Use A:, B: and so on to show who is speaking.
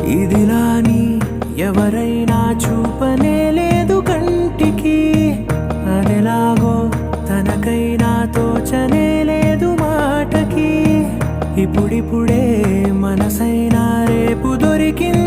A: ఇదిలాని ఎవరైనా చూపనే లేదు కంటికి, అదెలాగో తనకైనా తోచనే లేదు మాటకి. ఇప్పుడిప్పుడే మనసైనా రేపు దొరికింది